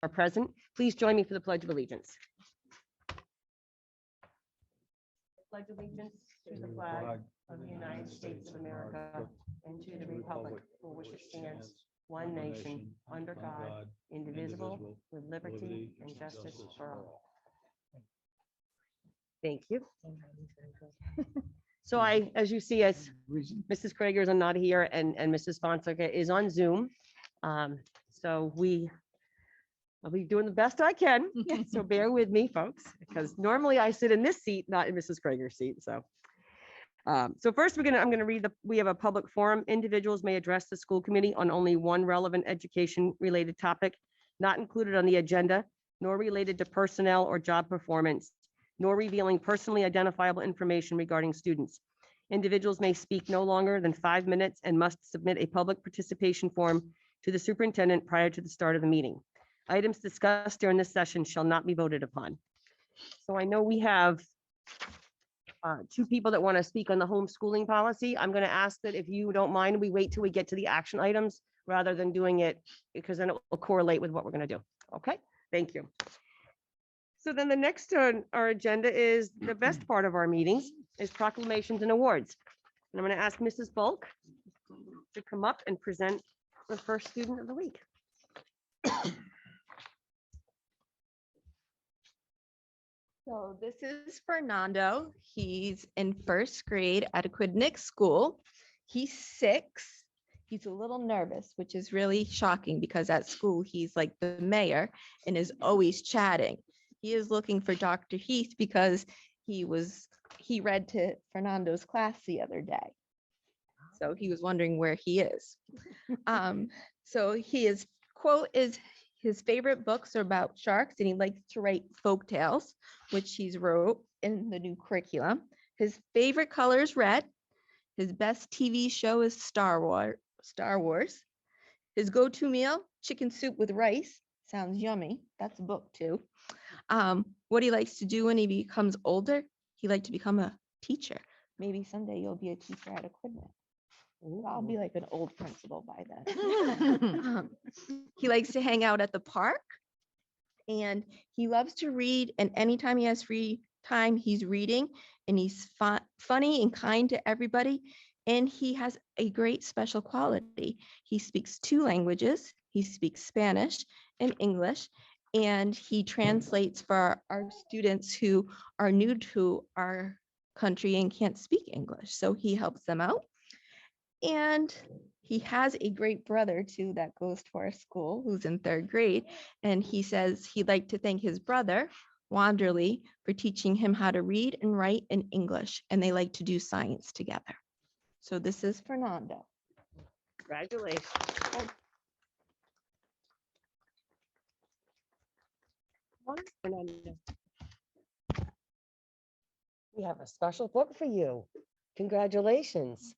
are present. Please join me for the Pledge of Allegiance. Pledge allegiance to the flag of the United States of America and to the republic for which it stands, one nation, under God, indivisible, with liberty and justice for all. Thank you. So as you see, as Mrs. Krager is not here and Mrs. Fonseca is on Zoom. So I'll be doing the best I can. So bear with me, folks, because normally I sit in this seat, not in Mrs. Krager's seat. So first I'm going to read we have a public forum. Individuals may address the school committee on only one relevant education related topic, not included on the agenda, nor related to personnel or job performance, nor revealing personally identifiable information regarding students. Individuals may speak no longer than 5 minutes and must submit a public participation form to the superintendent prior to the start of the meeting. Items discussed during this session shall not be voted upon. So I know we have 2 people that want to speak on the homeschooling policy. I'm going to ask that if you don't mind, we wait till we get to the action items rather than doing it, because then it will correlate with what we're going to do. Okay, thank you. So then the next on our agenda is the best part of our meetings is proclamations and awards. And I'm going to ask Mrs. Bulk to come up and present the first student of the week. So this is Fernando. He's in 1st grade at Aquidneck School. He's 6. He's a little nervous, which is really shocking because at school he's like the mayor and is always chatting. He is looking for Dr. Heath because he read to Fernando's class the other day. So he was wondering where he is. So his quote is, his favorite books are about sharks and he likes to write folk tales, which he's wrote in the new curriculum. His favorite color is red. His best TV show is Star Wars. His go-to meal, chicken soup with rice. Sounds yummy. That's a book too. What he likes to do when he becomes older, he likes to become a teacher. Maybe someday you'll be a teacher at Aquidneck. I'll be like an old principal by then. He likes to hang out at the park and he loves to read. And anytime he has free time, he's reading and he's funny and kind to everybody. And he has a great special quality. He speaks 2 languages. He speaks Spanish and English, and he translates for our students who are new to our country and can't speak English. So he helps them out. And he has a great brother too that goes to our school who's in 3rd grade. And he says he'd like to thank his brother, Wanderly, for teaching him how to read and write in English. And they like to do science together. So this is Fernando. Congratulations. Fernando. We have a special book for you. Congratulations.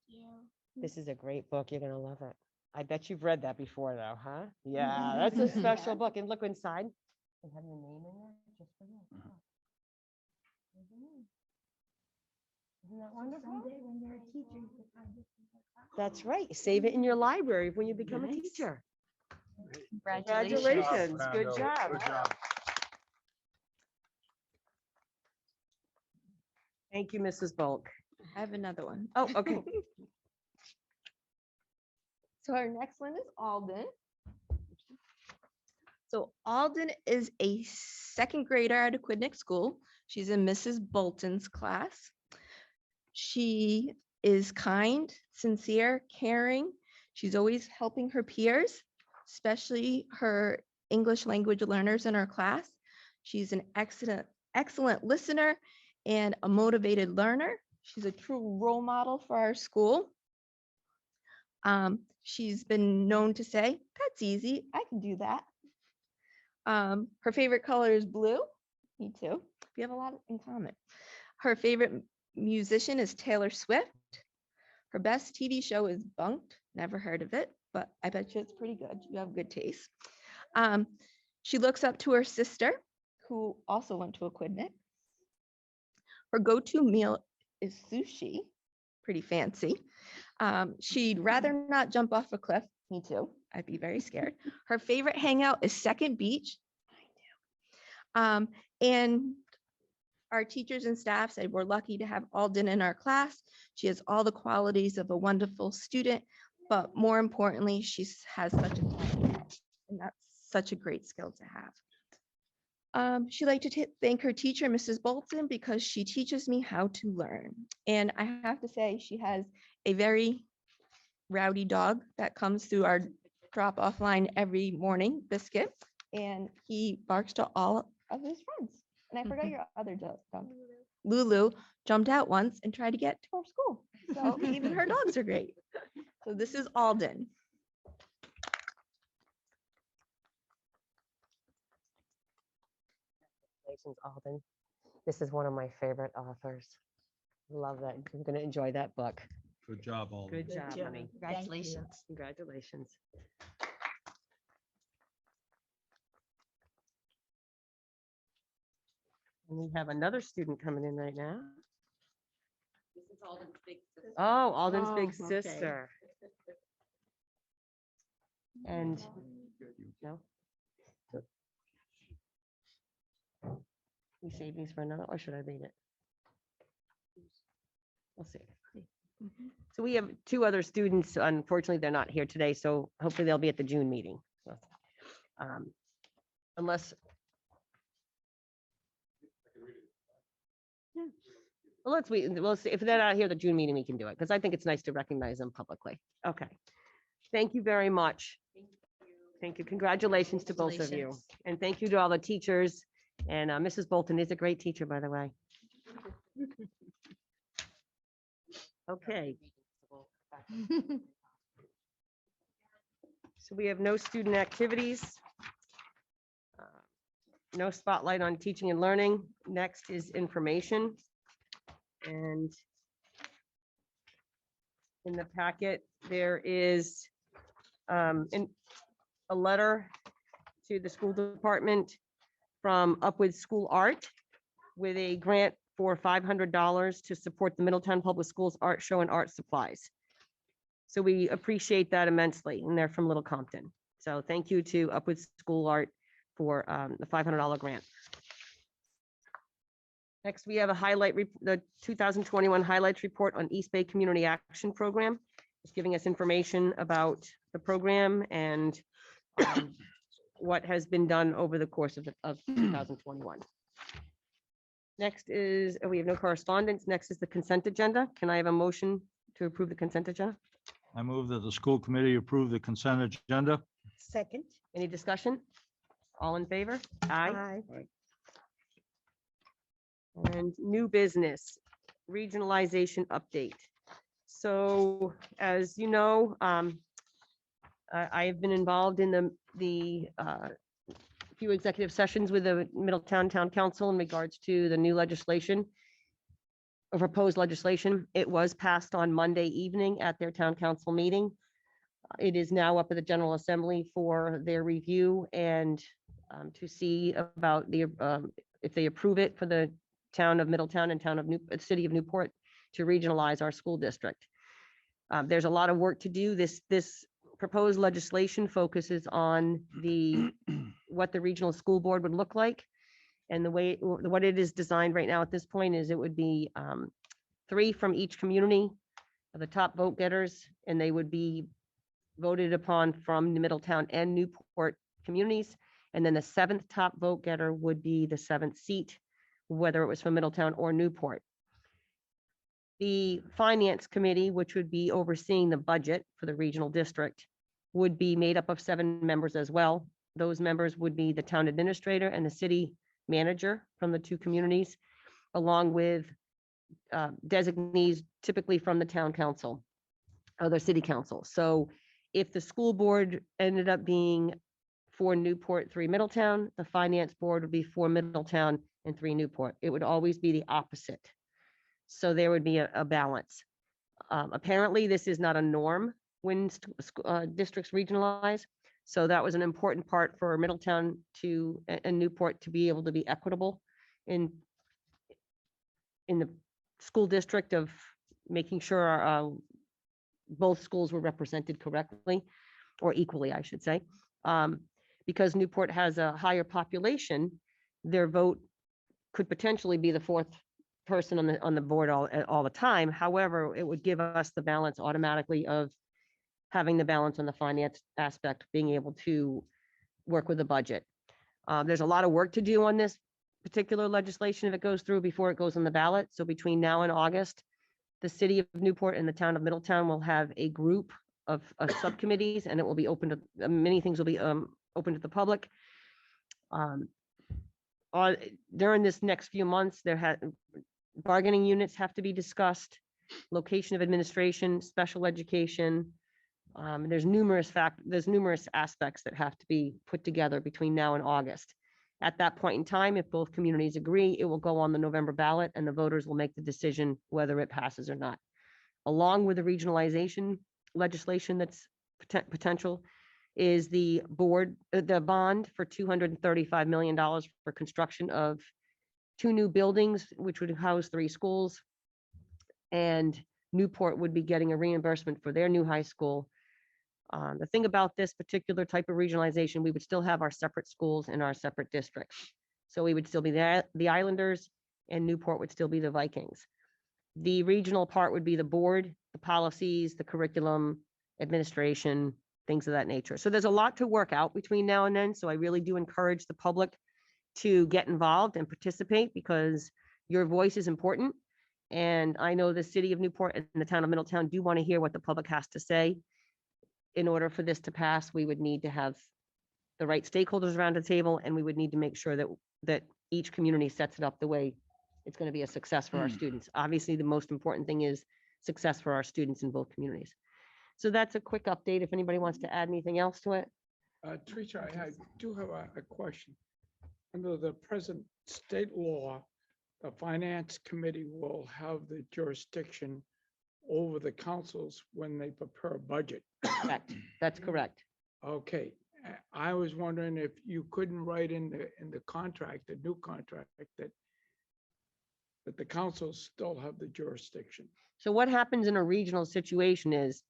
This is a great book. You're going to love it. I bet you've read that before though, huh? Yeah, that's a special book. And look inside. They have your name in there just for you. Isn't that wonderful? That's right. Save it in your library when you become a teacher. Congratulations. Good job. Good job. Thank you, Mrs. Bulk. I have another one. Oh, okay. So our next one is Alden. So Alden is a 2nd grader at Aquidneck School. She's in Mrs. Bolton's class. She is kind, sincere, caring. She's always helping her peers, especially her English language learners in her class. She's an excellent listener and a motivated learner. She's a true role model for our school. She's been known to say, "That's easy, I can do that." Her favorite color is blue. Me too. We have a lot in common. Her favorite musician is Taylor Swift. Her best TV show is Bunked. Never heard of it, but I bet you it's pretty good. You have good taste. She looks up to her sister, who also went to Aquidneck. Her go-to meal is sushi. Pretty fancy. She'd rather not jump off a cliff. Me too. I'd be very scared. Her favorite hangout is Second Beach. And our teachers and staff said we're lucky to have Alden in our class. She has all the qualities of a wonderful student, but more importantly, she has such a talent, and that's such a great skill to have. She'd like to thank her teacher, Mrs. Bolton, because she teaches me how to learn. And I have to say, she has a very rowdy dog that comes through our drop-off line every morning, Biscuit, and he barks to all of his friends. And I forgot your other dog. Lulu jumped out once and tried to get to our school. So even her dogs are great. So this is Alden. Congratulations, Alden. This is one of my favorite authors. Love that. You're going to enjoy that book. Good job, Alden. Good job, honey. Congratulations. Congratulations. And we have another student coming in right now. This is Alden's big sister. Oh, Alden's Oh, big okay. sister. And, no? We save these for another, or should I read it? We'll see. So we have two other students. Unfortunately, they're not here today, so hopefully they'll be at the June meeting. So, Unless. Well, let's wait. We'll see. If they're not here, at the June meeting, we can do it, because I think it's nice to recognize them publicly. Okay. Thank you very much. Thank you. Congratulations to both of you. Congratulations. And thank you to all the teachers. And Mrs. Bolton is a great teacher, by the way. Okay. So we have no student activities. No spotlight on teaching and learning. Next is information. And in the packet, there is a letter to the school department from Upward School Art with a grant for $500 to support the Middletown Public Schools Art Show and art supplies. So we appreciate that immensely, and they're from Little Compton. So thank you to Upward School Art for the $500 grant. Next, we have the 2021 highlights report on East Bay Community Action Program. It's giving us information about the program and what has been done over the course of 2021. Next is, we have no correspondence. Next is the consent agenda. Can I have a motion to approve the consent agenda? I move that the school committee approve the consent agenda. Second. Any discussion? All in favor? Aye. And new business, regionalization update. So as you know, I have been involved in the few executive sessions with the Middletown Town Council in regards to the new legislation, or proposed legislation. It was passed on Monday evening at their town council meeting. It is now up at the General Assembly for their review and to see about the if they approve it for the town of Middletown and city of Newport to regionalize our school district. There's a lot of work to do. This proposed legislation focuses on what the regional school board would look like. And what it is designed right now at this point is it would be 3 from each community of the top vote getters, and they would be voted upon from the Middletown and Newport communities. And then the 7th top vote getter would be the 7th seat, whether it was from Middletown or Newport. The finance committee, which would be overseeing the budget for the regional district, would be made up of 7 members as well. Those members would be the town administrator and the city manager from the 2 communities, along with designees typically from the town council or the city council. So if the school board ended up being 4 Newport, 3 Middletown, the finance board would be 4 Middletown and 3 Newport. It would always be the opposite. So there would be a balance. Apparently, this is not a norm when districts regionalize. So that was an important part for Middletown and Newport to be able to be equitable in the school district of making sure both schools were represented correctly or equally, I should say. Because Newport has a higher population, their vote could potentially be the fourth person on the board all the time. However, it would give us the balance automatically of having the balance on the finance aspect, being able to work with the budget. There's a lot of work to do on this particular legislation if it goes through before it goes on the ballot. So between now and August, the city of Newport and the town of Middletown will have a group of subcommittees, and it will be open to, many things will be open to the public. During this next few months, bargaining units have to be discussed, location of administration, special education. There's numerous aspects that have to be put together between now and August. At that point in time, if both communities agree, it will go on the November ballot and the voters will make the decision whether it passes or not. Along with the regionalization legislation that's potential is the bond for $235 million for construction of 2 new buildings, which would house 3 schools. And Newport would be getting a reimbursement for their new high school. The thing about this particular type of regionalization, we would still have our separate schools in our separate districts. So we would still be the Islanders, and Newport would still be the Vikings. The regional part would be the board, the policies, the curriculum, administration, things of that nature. So there's a lot to work out between now and then. So I really do encourage the public to get involved and participate, because your voice is important. And I know the city of Newport and the town of Middletown do want to hear what the public has to say. In order for this to pass, we would need to have the right stakeholders around the table, and we would need to make sure that each community sets it up the way it's going to be a success for our students. Obviously, the most important thing is success for our students in both communities. So that's a quick update. If anybody wants to add anything else to it. Teresa, I do have a question. Under the present state law, the finance committee will have the jurisdiction over the councils when they prepare a budget. Correct. That's correct. Okay, I was wondering if you couldn't write in the contract, the new contract, that the councils still have the jurisdiction. So what happens in a regional situation is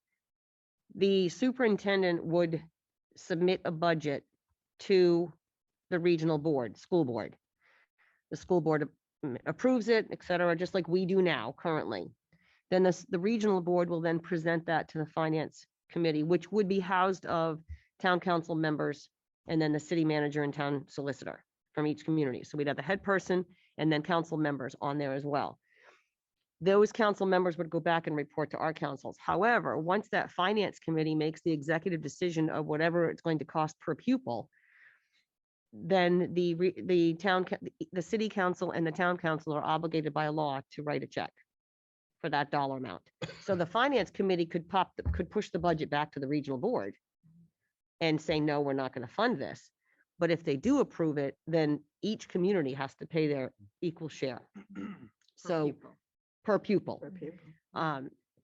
the superintendent would submit a budget to the regional board, school board. The school board approves it, et cetera, just like we do now currently. Then the regional board will then present that to the finance committee, which would be housed of town council members and then the city manager and town solicitor from each community. So we'd have the head person and then council members on there as well. Those council members would go back and report to our councils. However, once that finance committee makes the executive decision of whatever it's going to cost per pupil, then the city council and the town council are obligated by law to write a check for that dollar amount. So the finance committee could push the budget back to the regional board and say, no, we're not going to fund this. But if they do approve it, then each community has to pay their equal share. So per pupil.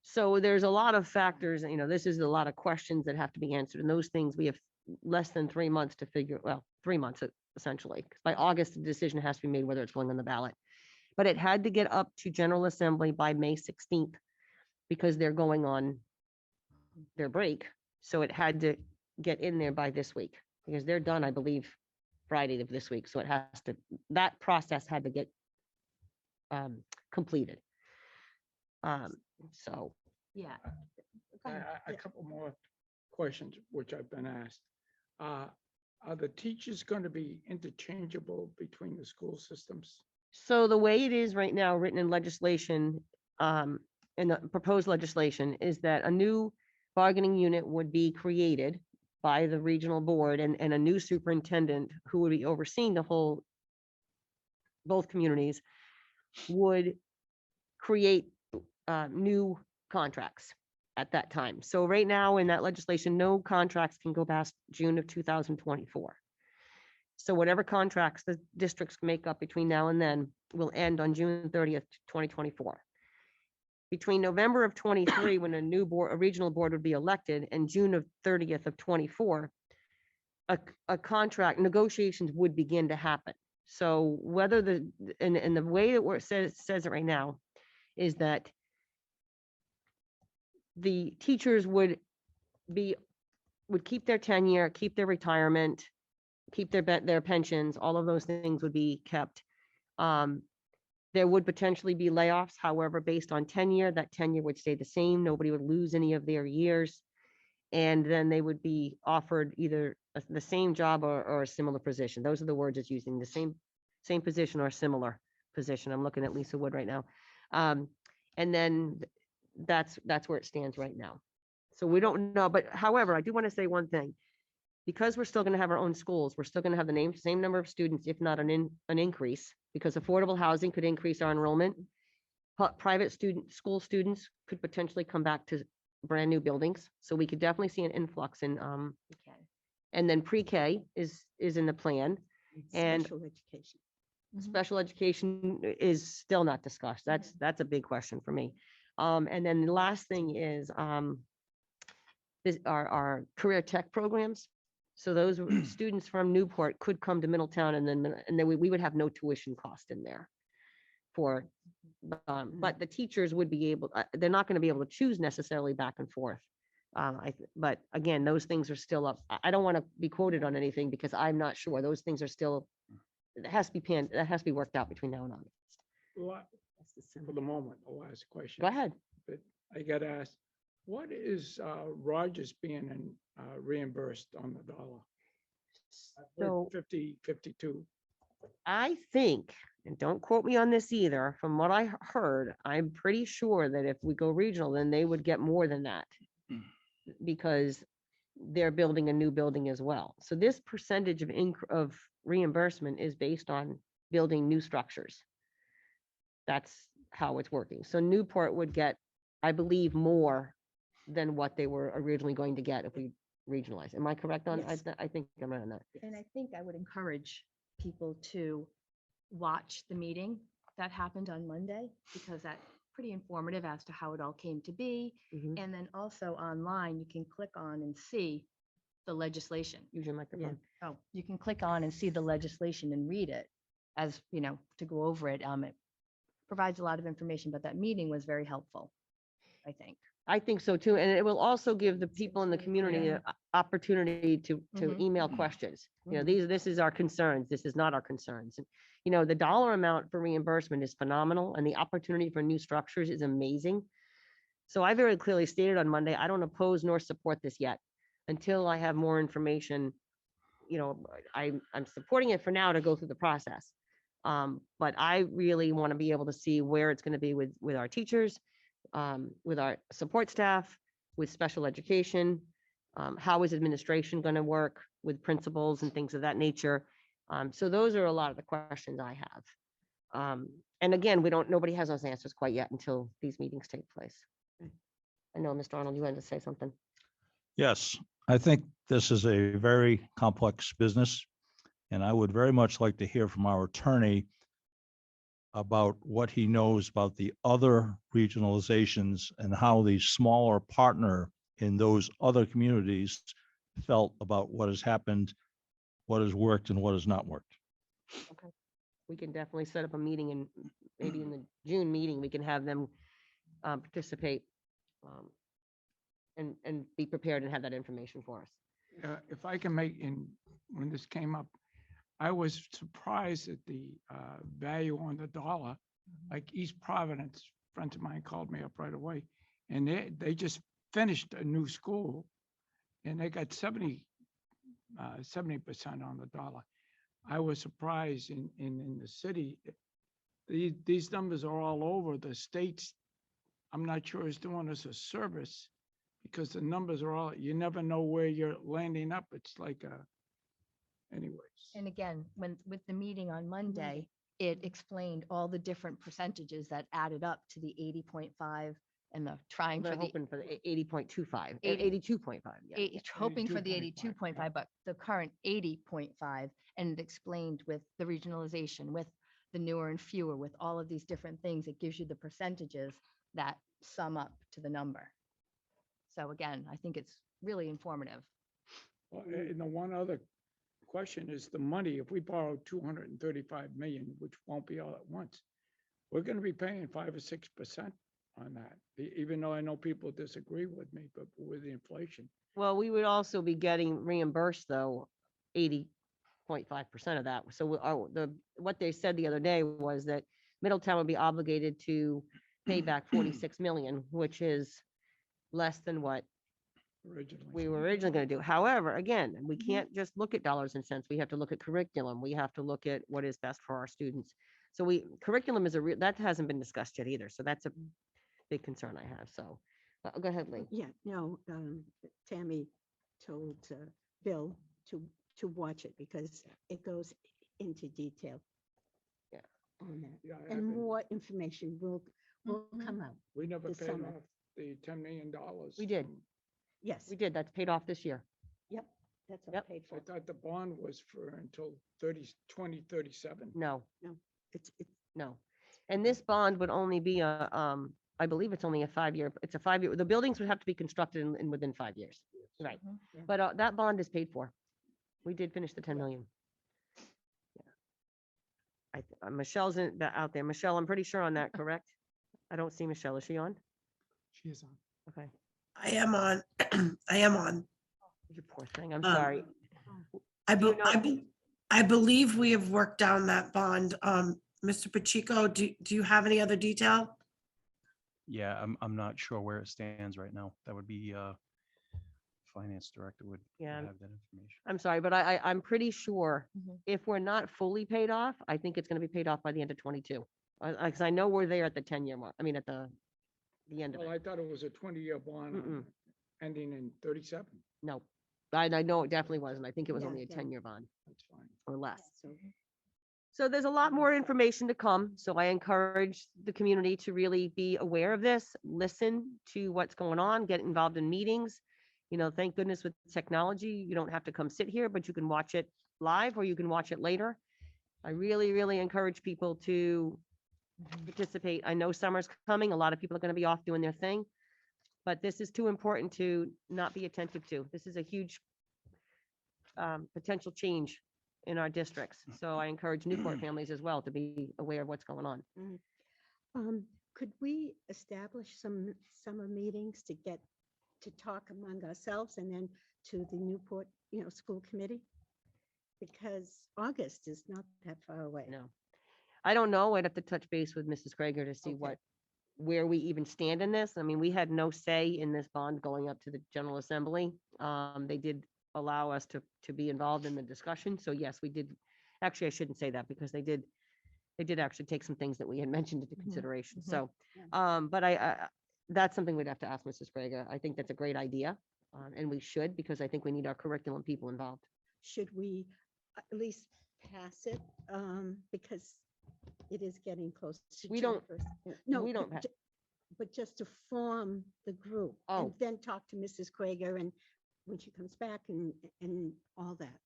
So there's a lot of factors, this is a lot of questions that have to be answered, and those things we have less than 3 months to figure, 3 months essentially. By August, the decision has to be made whether it's going on the ballot. But it had to get up to General Assembly by May 16th because they're going on their break. So it had to get in there by this week because they're done, I believe, Friday of this week. So that process had to get completed. So, yeah. A couple more questions which I've been asked. Are the teachers going to be interchangeable between the school systems? So the way it is right now, written in legislation, in the proposed legislation, is that a new bargaining unit would be created by the regional board and a new superintendent who would be overseeing both communities would create new contracts at that time. So right now in that legislation, no contracts can go past June of 2024. So whatever contracts the districts make up between now and then will end on June 30th, 2024. Between November of 23, when a regional board would be elected, and June of 30th of 24, a contract negotiations would begin to happen. So whether the way that says it right now is that the teachers would keep their tenure, keep their retirement, keep their pensions, all of those things would be kept. There would potentially be layoffs, however, based on tenure, that tenure would stay the same. Nobody would lose any of their years. And then they would be offered either the same job or a similar position. Those are the words it's using, the same position or similar position. I'm looking at Lisa Wood right now. And then that's where it stands right now. So we don't know, but however, I do want to say one thing. Because we're still going to have our own schools, we're still going to have the same number of students, if not an increase, because affordable housing could increase our enrollment. Private school students could potentially come back to brand new buildings. So we could definitely see an influx in, and then pre-K is in the plan. And Special education. special education is still not discussed. That's a big question for me. And then the last thing is, our career tech programs. So those students from Newport could come to Middletown and then we would have no tuition cost in there for, but the teachers would be able, they're not going to be able to choose necessarily back and forth. But again, those things are still up. I don't want to be quoted on anything because I'm not sure. Those things are still, that has to be worked out between now and August. For the moment, the last question. Go ahead. But I got asked, what is Rogers being reimbursed on the dollar? I've heard So 50, 52. I think, and don't quote me on this either, from what I heard, I'm pretty sure that if we go regional, then they would get more than that. Because they're building a new building as well. So this percentage of reimbursement is based on building new structures. That's how it's working. So Newport would get, I believe, more than what they were originally going to get if we regionalize. Am I correct on? Yes. I think I'm right on that. And I think I would encourage people to watch the meeting that happened on Monday, because that's pretty informative as to how it all came to be. Mhm. And then also online, you can click on and see the legislation. Use your microphone. Oh, you can click on and see the legislation and read it as, to go over it. It provides a lot of information, but that meeting was very helpful, I think. I think so too. And it will also give the people in the community an opportunity to Mhm. email questions. Mhm. This is our concerns. This is not our concerns. And, the dollar amount for reimbursement is phenomenal and the opportunity for new structures is amazing. So I very clearly stated on Monday, I don't oppose nor support this yet until I have more information. I'm supporting it for now to go through the process. But I really want to be able to see where it's going to be with our teachers, with our support staff, with special education. How is administration going to work with principals and things of that nature? So those are a lot of the questions I have. And again, nobody has those answers quite yet until these meetings take place. I know, Mr. Arnold, you wanted to say something. Yes, I think this is a very complex business, and I would very much like to hear from our attorney about what he knows about the other regionalizations and how the smaller partner in those other communities felt about what has happened, what has worked and what has not worked. We can definitely set up a meeting and maybe in the June meeting, we can have them participate and be prepared and have that information for us. If I can when this came up, I was surprised at the value on the dollar. Like East Providence, friends of mine called me up right away, and they just finished a new school, and they got 70% on the dollar. I was surprised in the city. These numbers are all over the states. I'm not sure is doing us a service because the numbers are all, you never know where you're landing up. It's like anyways. And again, with the meeting on Monday, it explained all the different percentages that added up to the 80.5 and the trying They're for the hoping for the 80.25, 80 82.5. Yeah. hoping for the 82.5, 82.5, yeah. but the current 80.5, and it explained with the regionalization, with the newer and fewer, with all of these different things, it gives you the percentages that sum up to the number. So again, I think it's really informative. Well, and the one other question is the money. If we borrow 235 million, which won't be all at once, we're going to be paying 5 or 6% on that. Even though I know people disagree with me, but with the inflation. Well, we would also be getting reimbursed though, 80 0.5% of that. So what they said the other day was that Middletown would be obligated to pay back 46 million, which is less than what Originally. we were originally going to do. However, again, we can't just look at dollars and cents. We have to look at curriculum. We have to look at what is best for our students. So curriculum is that hasn't been discussed yet either. So that's a big concern I have. So go ahead, Lee. Yeah, no, Tammy told Bill to watch it because it goes into detail. Yeah. On that. Yeah, I And haven't- more information will Mhm. come out. We never this paid summer. off the $10 million. We did. Yes, We did. That's paid off this year. that's all Yep. paid I for. thought the bond was for until 2037. No, It's, no. And this bond would only be I believe it's only a 5-year, it's a 5-year, the buildings would have to be constructed in within 5 years. Right. Mhm. Yeah. But that bond is paid for. We did finish the 10 million. Yeah. Michelle's out there. Michelle, I'm pretty sure on that, correct? I don't see Michelle. Is she on? She is on. Okay. I am on. I am on. You poor thing. I'm Um, sorry. I, Do you be- I, know- be- I believe we have worked down that bond. Mr. Pacheco, do you have any other detail? Yeah, I'm not sure where it stands right now. That would be, finance director would Yeah. have that information. I'm sorry, but I'm pretty sure Mhm. if we're not fully paid off, I think it's going to be paid off by the end of 22. Because I know we're there at the 10-year mark. I mean, at the end of Well, it. I thought it was a 20-year bond Mm-mm. ending in 37. No, I know it definitely wasn't. I think it was Yeah, only a yeah. 10-year bond That's fine. or less. so So there's a lot more information to come. So I encourage the community to really be aware of this, listen to what's going on, get involved in meetings. Thank goodness with technology, you don't have to come sit here, but you can watch it live or you can watch it later. I really, really encourage people to participate. I know summer's coming. A lot of people are going to be off doing their thing. But this is too important to not be attentive to. This is a huge potential change in our districts. So I encourage Newport families as well to be aware of what's going on. could we establish some summer meetings to talk among ourselves and then to the Newport, school committee? Because August is not that far away. No. I don't know. I'd have to touch base with Mrs. Krager to see Okay. where we even stand in this. I mean, we had no say in this bond going up to the General Assembly. They did allow us to be involved in the discussion. So yes, we did. Actually, I shouldn't say that because they did actually take some things that we had mentioned into consideration. mhm. So, Yeah. but that's something we'd have to ask Mrs. Krager. I think that's a great idea. And we should, because I think we need our curriculum people involved. Should we at least pass it? Because it is getting close to. We June don't- 1st. No, we don't but pa- but just to form the group. Oh. And then talk to Mrs. Krager and when she comes back and all that.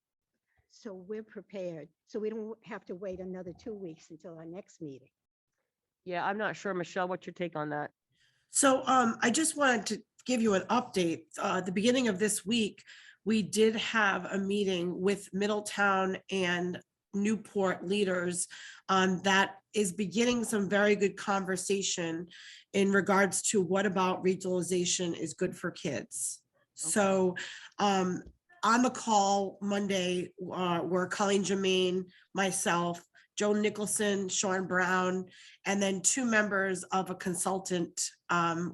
So we're prepared. So we don't have to wait another 2 weeks until our next meeting. Yeah, I'm not sure. Michelle, what's your take on that? So I just wanted to give you an update. At the beginning of this week, we did have a meeting with Middletown and Newport leaders that is beginning some very good conversation in regards to what about regionalization is good for kids. So on the call Monday were Colleen Jermaine, myself, Joe Nicholson, Sean Brown, and then 2 members of a consultant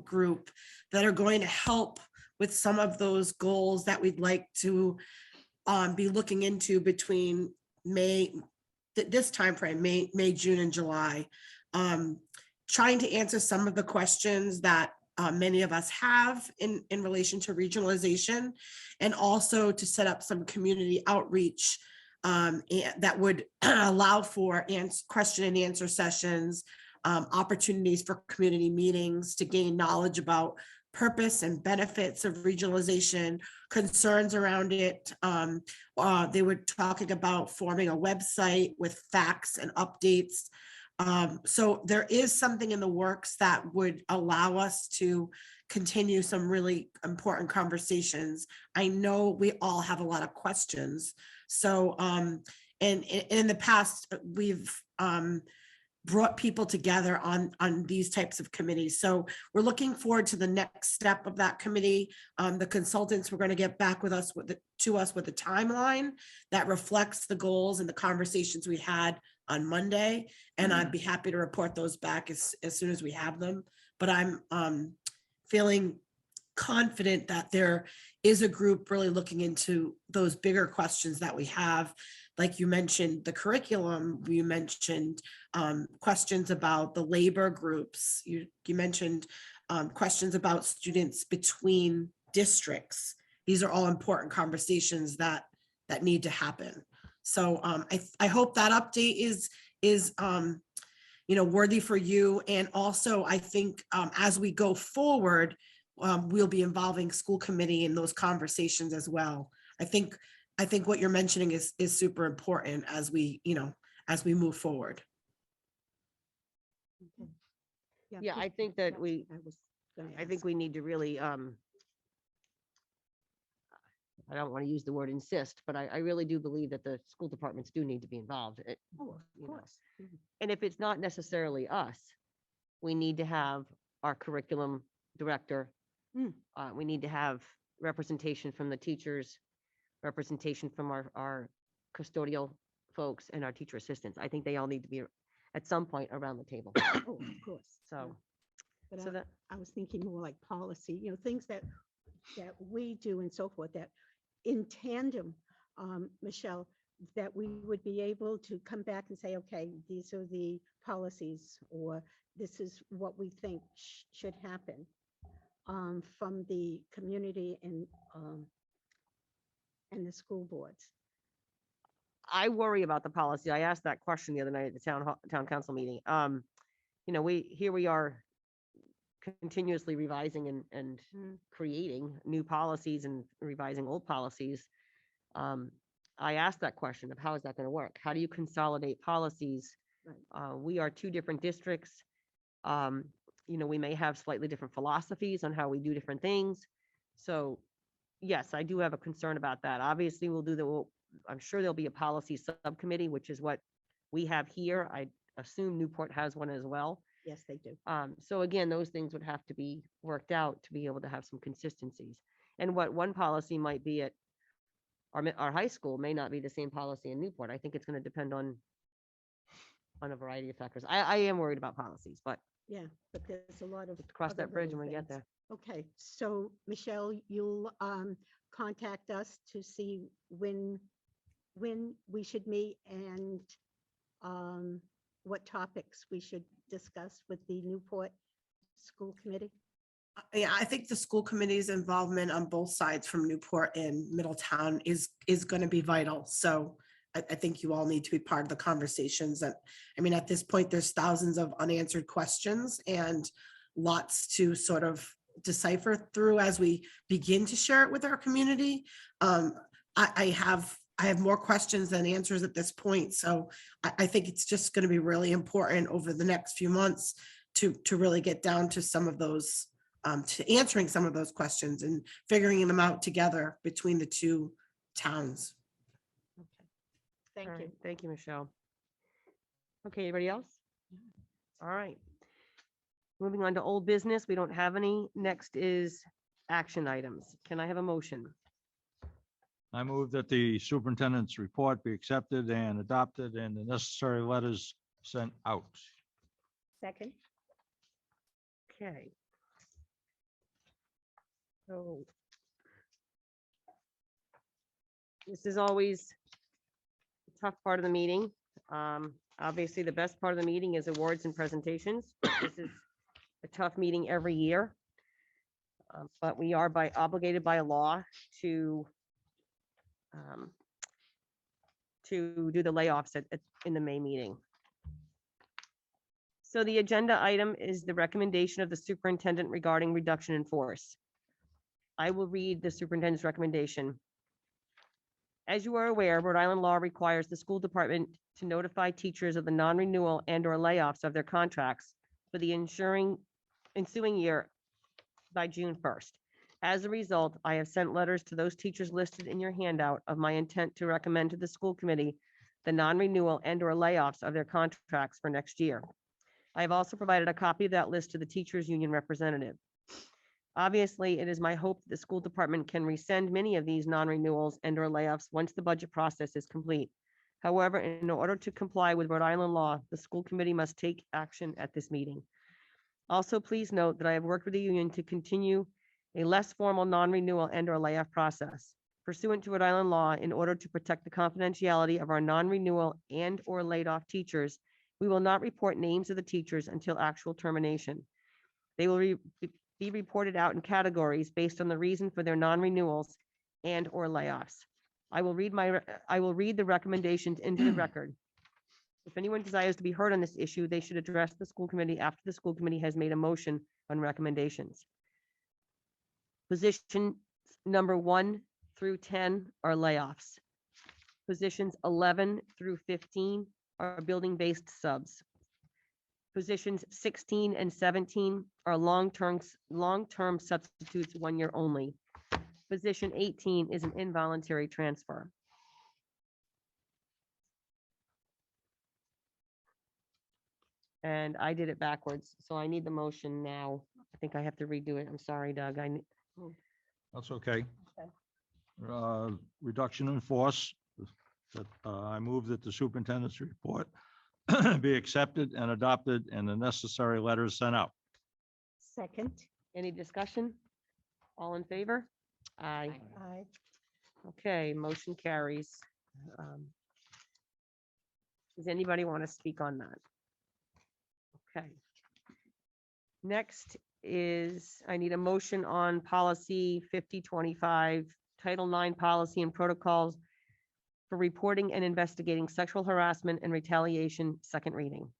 group that are going to help with some of those goals that we'd like to be looking into between this timeframe, May, June, and July. Trying to answer some of the questions that many of us have in relation to regionalization, and also to set up some community outreach that would allow for question and answer sessions, opportunities for community meetings to gain knowledge about purpose and benefits of regionalization, concerns around it. They were talking about forming a website with facts and updates. So there is something in the works that would allow us to continue some really important conversations. I know we all have a lot of questions. So, and in the past, we've brought people together on these types of committees. So we're looking forward to the next step of that committee. The consultants were going to get back with us to us with a timeline that reflects the goals and the conversations we had on Monday. And I'd be happy to report those back as soon as we have them. But I'm feeling confident that there is a group really looking into those bigger questions that we have. Like you mentioned, the curriculum, you mentioned questions about the labor groups. You mentioned questions about students between districts. These are all important conversations that need to happen. So I hope that update is worthy for you. And also, I think as we go forward, we'll be involving school committee in those conversations as well. I think what you're mentioning is super important as we move forward. Yeah, I think that I think we need to really, I don't want to use the word insist, but I really do believe that the school departments do need to be involved. Oh, of you know. course. And if it's not necessarily us, we need to have our curriculum director. Mm. We need to have representation from the teachers, representation from our custodial folks and our teacher assistants. I think they all need to be at some point around the table. Oh, of course. So, But so that, I was thinking more like policy, things that we do and so forth, that in tandem, Michelle, that we would be able to come back and say, okay, these are the policies, or this is what we think should happen from the community and the school boards. I worry about the policy. I asked that question the other night at the town council meeting. We are continuously revising and creating new policies and revising old policies. I asked that question of how is that going to work? How do you consolidate policies? Right. We are two different districts. We may have slightly different philosophies on how we do different things. So yes, I do have a concern about that. Obviously, I'm sure there'll be a policy subcommittee, which is what we have here. I assume Newport has one as well. Yes, they do. So again, those things would have to be worked out to be able to have some consistencies. And what one policy might be at our high school may not be the same policy in Newport. I think it's going to depend on a variety of factors. I am worried about policies, but Yeah, but there's a lot of. cross other that bridge when little we get things. there. Okay, so Michelle, you'll contact us to see when we should meet and what topics we should discuss with the Newport School Committee. Yeah, I think the school committee's involvement on both sides from Newport and Middletown is going to be vital. So I think you all need to be part of the conversations. At this point, there's thousands of unanswered questions and lots to sort of decipher through as we begin to share it with our community. I have more questions than answers at this point. So I think it's just going to be really important over the next few months to really get down to some of those, to answering some of those questions and figuring them out together between the two towns. Thank All you. right, thank you, Michelle. Okay, anybody else? All right. Moving on to old business, we don't have any. Next is action items. Can I have a motion? I move that the superintendent's report be accepted and adopted and the necessary letters sent out. Second. Okay. So this is always a tough part of the meeting. Obviously, the best part of the meeting is awards and presentations. This is a tough meeting every year. But we are obligated by law to do the layoffs in the May meeting. So the agenda item is the recommendation of the superintendent regarding reduction in force. I will read the superintendent's recommendation. As you are aware, Rhode Island law requires the school department to notify teachers of the non-renewal and/or layoffs of their contracts for the ensuing ensuing year by June 1st. As a result, I have sent letters to those teachers listed in your handout of my intent to recommend to the school committee the non-renewal and or layoffs of their contracts for next year. I have also provided a copy of that list to the teachers union representative. Obviously, it is my hope that the school department can rescind many of these non-renewals and or layoffs once the budget process is complete. However, in order to comply with Rhode Island law, the school committee must take action at this meeting. Also, please note that I have worked with the union to continue a less formal non-renewal and or layoff process pursuant to Rhode Island law in order to protect the confidentiality of our non-renewal and or laid off teachers. We will not report names of the teachers until actual termination. They will be reported out in categories based on the reason for their non-renewals and or layoffs. I will read the recommendations into the record. If anyone desires to be heard on this issue, they should address the school committee after the school committee has made a motion on recommendations. Position number 1 through 10 are layoffs. Positions 11 through 15 are building-based subs. Positions 16 and 17 are long-term substitutes, 1 year only. Position 18 is an involuntary transfer. And I did it backwards, so I need the motion now. I think I have to redo it. I'm sorry, Doug. That's okay. Okay. Reduction in force. That I move that the superintendent's report be accepted and adopted and the necessary letters sent out. Second. Any discussion? All in favor? Aye. Aye. Okay, motion carries. Does anybody want to speak on that? Okay. Next is, I need a motion on policy 5025, Title IX policy and protocols for reporting and investigating sexual harassment and retaliation, second reading.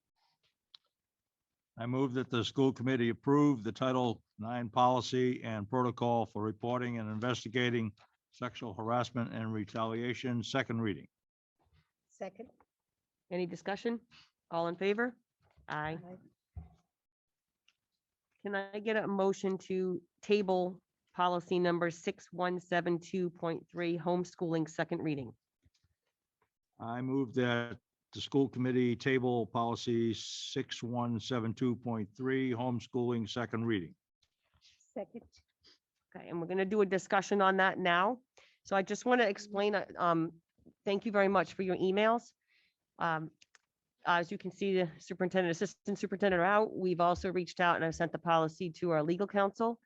I move that the school committee approve the Title IX policy and protocol for reporting and investigating sexual harassment and retaliation, second reading. Second. Any discussion? All in favor? Aye. Can I get a motion to table policy number 6172.3, homeschooling, second reading? I move that the school committee table policy 6172.3, homeschooling, second reading. Second. Okay, and we're going to do a discussion on that now. So I just want to explain, thank you very much for your emails. As you can see, the superintendent, assistant superintendent are out. We've also reached out and I've sent the policy to our legal counsel.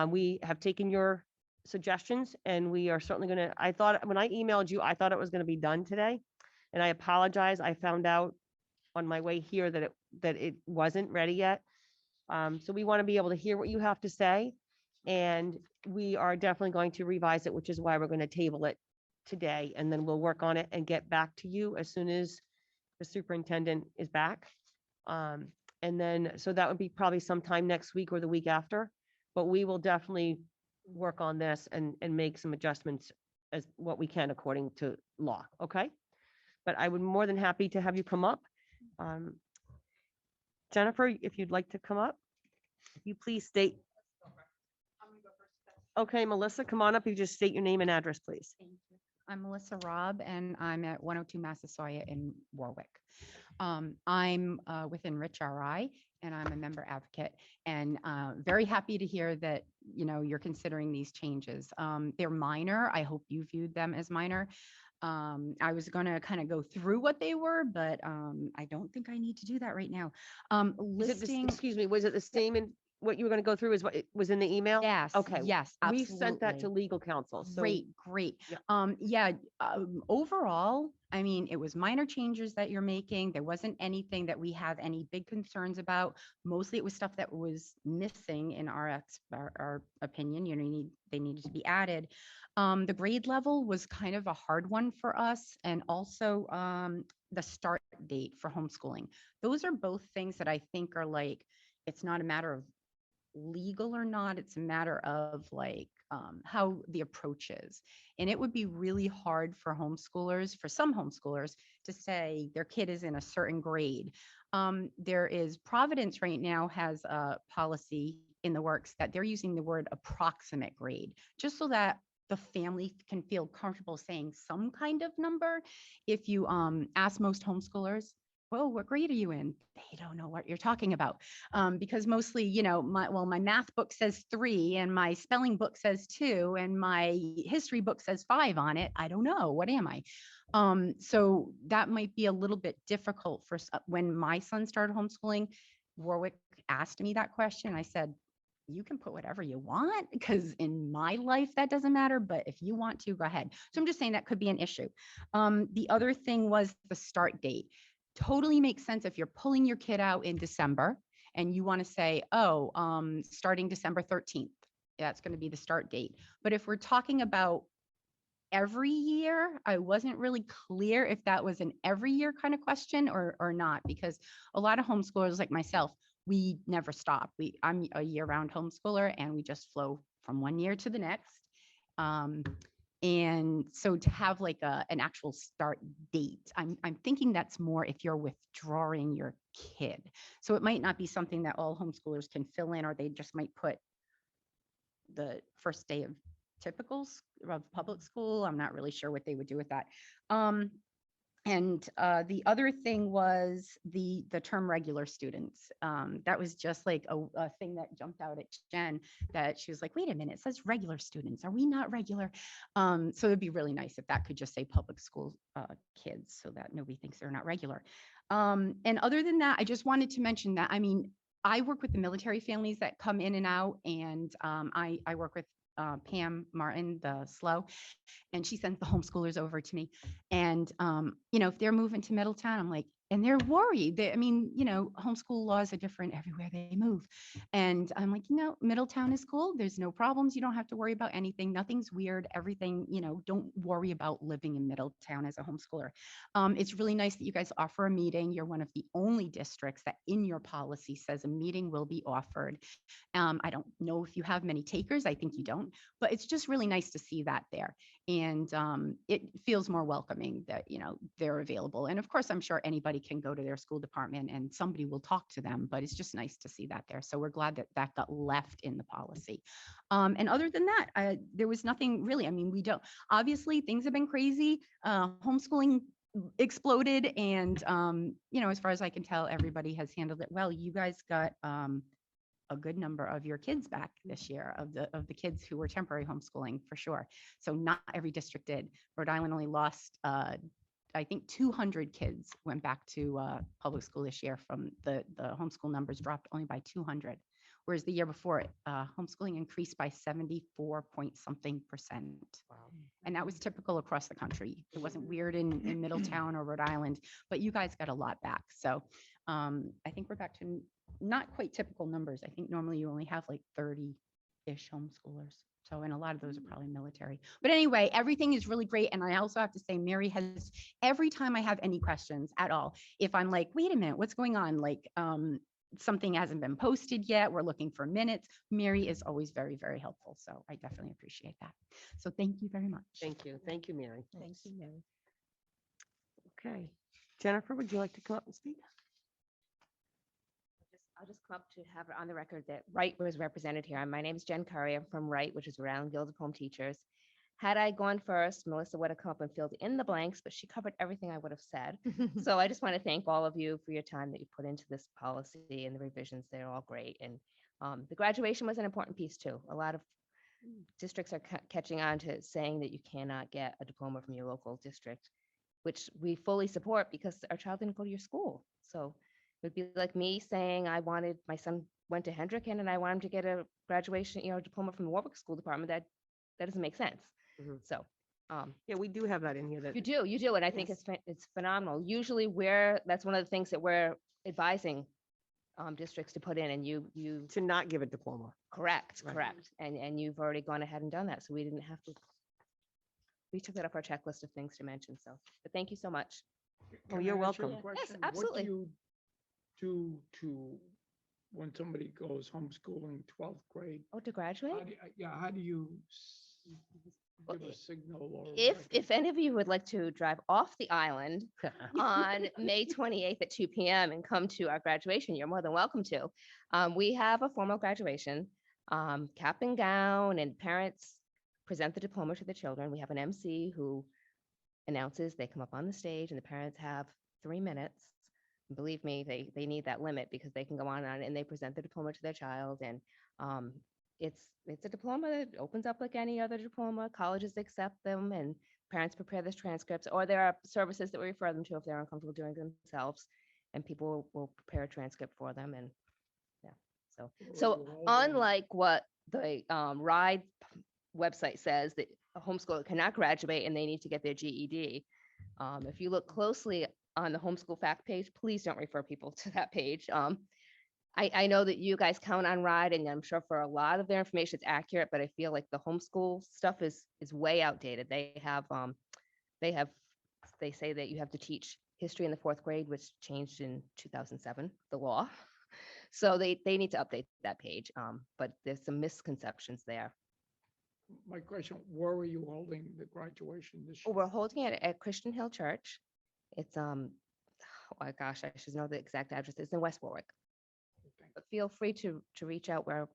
We have taken your suggestions and we are certainly going to, I thought, when I emailed you, I thought it was going to be done today. And I apologize. I found out on my way here that it wasn't ready yet. So we want to be able to hear what you have to say. And we are definitely going to revise it, which is why we're going to table it today. And then we'll work on it and get back to you as soon as the superintendent is back. And then, so that would be probably sometime next week or the week after, but we will definitely work on this and make some adjustments as what we can according to law, okay? But I would more than happy to have you come up. Jennifer, if you'd like to come up, if you please state. Okay, Melissa, come on up. You just state your name and address, please. Thank you. I'm Melissa Robb, and I'm at 102 Massasoit in Warwick. I'm within Rich RI, and I'm a member advocate, and very happy to hear that, you know, you're considering these changes. They're minor. I hope you viewed them as minor. I was going to kind of go through what they were, but I don't think I need to do that right now. Listing. Excuse me, was it the same in what you were going to go through is what it was in the email? Yes. Okay. Yes. We sent that to absolutely. legal counsel. So Great, great. Yeah. Overall, I mean, it was minor changes that you're making. There wasn't anything that we have any big concerns about. Mostly it was stuff that was missing in our opinion, you know, they needed to be added. The grade level was kind of a hard one for us, and also the start date for homeschooling. Those are both things that I think are like, it's not a matter of legal or not, it's a matter of like how the approach is. And it would be really hard for homeschoolers, for some homeschoolers, to say their kid is in a certain grade. There is Providence right now has a policy in the works that they're using the word approximate grade, just so that the family can feel comfortable saying some kind of number. If you ask most homeschoolers, well, what grade are you in? They don't know what you're talking about. Because mostly, you know, my math book says 3 and my spelling book says 2 and my history book says 5 on it. I don't know. What am I? So that might be a little bit difficult for when my son started homeschooling. Warwick asked me that question. I said, you can put whatever you want, because in my life that doesn't matter, but if you want to, go ahead. So I'm just saying that could be an issue. The other thing was the start date. Totally makes sense if you're pulling your kid out in December and you want to say, oh, starting December 13th, that's going to be the start date. But if we're talking about every year, I wasn't really clear if that was an every year kind of question or not, because a lot of homeschoolers like myself, we never stop. I'm a year-round homeschooler and we just flow from one year to the next. And so to have like an actual start date, I'm thinking that's more if you're withdrawing your kid. So it might not be something that all homeschoolers can fill in, or they just might put the first day of of public school. I'm not really sure what they would do with that. And the other thing was the term regular students. That was just like a thing that jumped out at Jen, that she was like, wait a minute, it says regular students. Are we not regular? So it'd be really nice if that could just say public school kids, so that nobody thinks they're not regular. And other than that, I just wanted to mention that, I mean, I work with the military families that come in and out, and I work with Pam Martin, the SLO, and she sends the homeschoolers over to me. And, you know, if they're moving to Middletown, I'm like, and they're worried. I mean, you know, homeschool laws are different everywhere they move. And I'm like, you know, Middletown is cool. There's no problems. You don't have to worry about anything. Nothing's weird. Everything, you know, don't worry about living in Middletown as a homeschooler. It's really nice that you guys offer a meeting. You're one of the only districts that in your policy says a meeting will be offered. I don't know if you have many takers. I think you don't, but it's just really nice to see that there. And it feels more welcoming that, you know, they're available. And of course, I'm sure anybody can go to their school department and somebody will talk to them, but it's just nice to see that there. So we're glad that that got left in the policy. And other than that, there was nothing really. I mean, obviously things have been crazy. Homeschooling exploded, and you know, as far as I can tell, everybody has handled it well. You guys got a good number of your kids back this year, of the kids who were temporary homeschooling, for sure. So not every district did. Rhode Island only lost, I think 200 kids went back to public school this year. From the homeschool numbers dropped only by 200. Whereas the year before, homeschooling increased by 74 point something %. Wow. And that was typical across the country. It wasn't weird in Middletown or Rhode Island, but you guys got a lot back. So I think we're back to not quite typical numbers. I think normally you only have like 30-ish homeschoolers. So, and a lot of those are probably military. But anyway, everything is really great. And I also have to say, Mary has, every time I have any questions at all, if I'm like, wait a minute, what's going on? Like, something hasn't been posted yet, we're looking for minutes. Mary is always very, very helpful. So I definitely appreciate that. So thank you very much. Thank you. Thank you, Mary. Thank you, Mary. Okay. Jennifer, would you like to come up and speak? I'll just come up to have it on the record that Wright was represented here. My name is Jen Curry. I'm from Wright, which is Rhode Island Guild of Home Teachers. Had I gone first, Melissa would have come up and filled in the blanks, but she covered everything I would have said. So I just want to thank all of you for your time that you put into this policy and the revisions. They're all great. And the graduation was an important piece too. A lot of districts are catching on to saying that you cannot get a diploma from your local district, which we fully support because our child didn't go to your school. So it would be like me saying my son went to Hendricken and I want him to get a graduation, diploma from the Warwick School Department. That doesn't make sense. Mhm. So Yeah, we do have that in here. That you do. And I think it's phenomenal. Usually that's one of the things that we're advising districts to put in, and you to not give a diploma. correct. Right. And you've already gone ahead and done that. So we didn't have to, we took that up our checklist of things to mention. So, but thank you so much. Oh, Can you're I ask you a welcome. question? absolutely. What do you do to, when somebody goes homeschooling 12th grade? Oh, to graduate? How do you Well, give a signal or? If any of you would like to drive off the island on May 28th at 2 p.m. and come to our graduation, you're more than welcome to. We have a formal graduation, cap and gown, and parents present the diploma to the children. We have an MC who announces, they come up on the stage and the parents have 3 minutes. And believe me, they need that limit because they can go on and they present the diploma to their child. And it's a diploma that opens up like any other diploma. Colleges accept them and parents prepare the transcripts, or there are services that we refer them to if they're uncomfortable doing it themselves. And people will prepare a transcript for them. And yeah, so unlike what the RIDE website says that a homeschooler cannot graduate and they need to get their GED. If you look closely on the homeschool fact page, please don't refer people to that page. I know that you guys count on RIDE, and I'm sure for a lot of their information it's accurate, but I feel like the homeschool stuff is way outdated. They say that you have to teach history in the 4th grade, which changed in 2007, the law. So they need to update that page. But there's some misconceptions there. My question, where are you holding the graduation this Oh, year? we're holding it at Christian Hill Church. It's oh my gosh, I should know the exact address. It's in West Warwick. Okay. But feel free to reach out where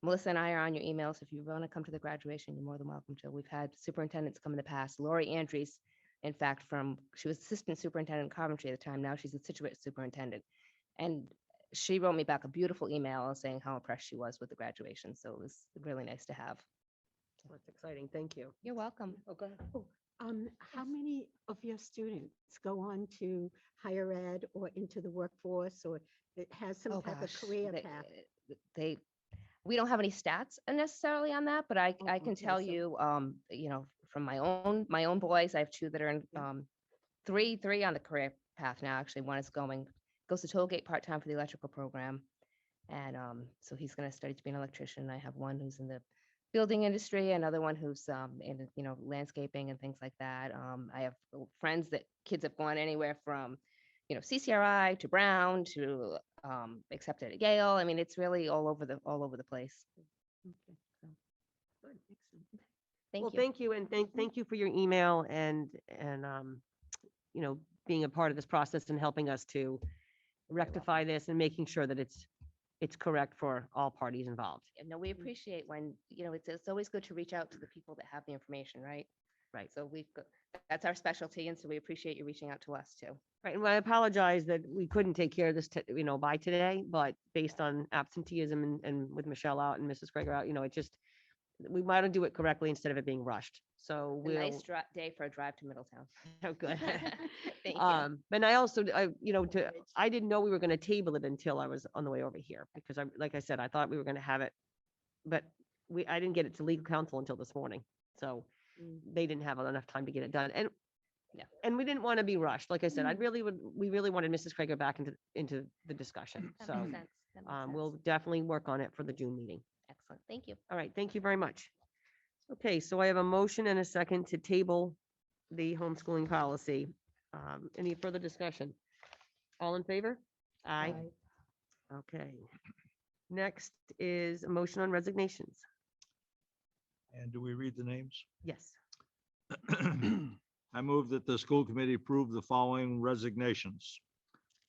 Melissa and I are on your emails. If you want to come to the graduation, you're more than welcome to. We've had superintendents come in the past. Lori Andrews, in fact, she was assistant superintendent in Coventry at the time. Now she's a Situate superintendent. And she wrote me back a beautiful email saying how impressed she was with the graduation. So it was really nice to have. That's exciting. Thank you. You're welcome. Oh, go ahead. How many of your students go on to higher ed or into the workforce, or it has some Oh, type gosh, of career path? We don't have any stats necessarily on that, but I Oh, can okay, tell so- you, from my own boys, I have 2 that are in, Yeah. three on the career path now. Actually, one is goes to Tollgate part-time for the electrical program. And so he's going to study to be an electrician. I have one who's in the building industry, another one who's in, landscaping and things like that. I have friends that kids have gone anywhere from, CCRI to Brown to accepted at Yale. I mean, it's really all over the place. Okay, so, good, excellent. Thank Well, you. thank you, and thank you for your email and being a part of this process and helping us to rectify this and making sure that it's correct for all parties involved. Yeah, no, we appreciate when, it's always good to reach out to the people that have the information, right? Right. So that's our specialty, and so we appreciate you reaching out to us too. Right, and I apologize that we couldn't take care of this, by today, but based on absenteeism and with Michelle out and Mrs. Gregor out, we might do it correctly instead of it being rushed. So A nice we'll, day for a drive to Middletown. oh, good. Thank you. And I also, I didn't know we were going to table it until I was on the way over here, because like I said, I thought we were going to have it, but I didn't get it to legal counsel until this morning. So they didn't have enough time to get it done. And Yeah. and we didn't want to be rushed. Like I said, Mm. we really wanted Mrs. Krager back into the discussion. That So makes sense. That makes we'll sense. definitely work on it for the June meeting. Excellent. Thank you. All right, thank you very much. Okay, so I have a motion and a second to table the homeschooling policy. Any further discussion? All in favor? Aye. Okay. Next is a motion on resignations. And do we read the names? Yes. I move that the school committee approve the following resignations.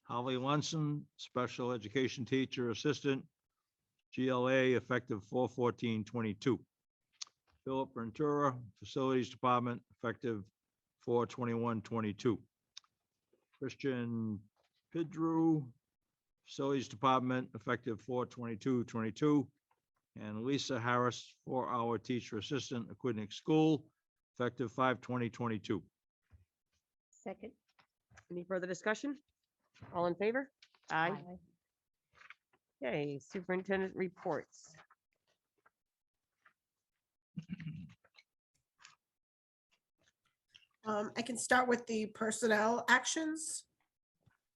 Holly Lunson, special education teacher, assistant, GLA, effective 4/14/22. Philip Ventura, facilities department, effective 4/21/22. Christian Pidru, facilities department, effective 4/22/22. And Lisa Harris, 4-hour teacher assistant, Aquidneck School, effective 5/20/22. Second. Any further discussion? All in favor? Aye. Okay, superintendent reports. I can start with the personnel actions.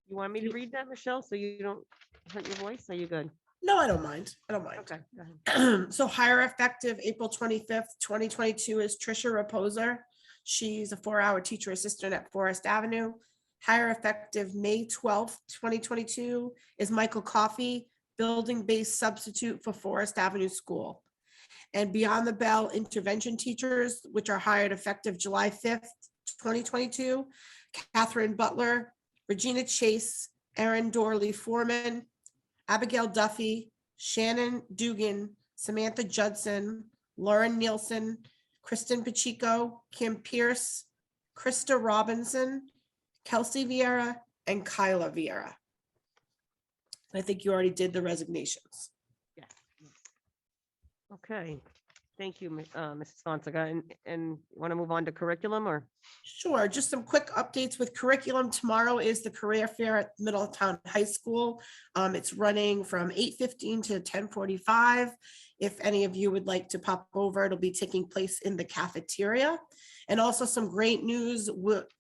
You want me to read that, Michelle, so you don't hurt your voice? Are you good? No, I don't mind. I don't mind. Okay, go ahead. So hire effective April 25th, 2022 is Trisha Reposer. She's a 4-hour teacher assistant at Forest Avenue. Hire effective May 12th, 2022 is Michael Coffey, building-based substitute for Forest Avenue School. And Beyond the Bell intervention teachers, which are hired effective July 5th, 2022, Catherine Butler, Regina Chase, Erin Dorley Foreman, Abigail Duffy, Shannon Dugan, Samantha Judson, Lauren Nielsen, Kristen Pacheco, Kim Pierce, Krista Robinson, Kelsey Vieira, and Kyla Vieira. I think you already did the resignations. Yes. Okay, thank you, Mrs. Fonseca. And want to move on to curriculum or? Sure, just some quick updates with curriculum. Tomorrow is the career fair at Middletown High School. It's running from 8:15 to 10:45. If any of you would like to pop over, it'll be taking place in the cafeteria. And also some great news,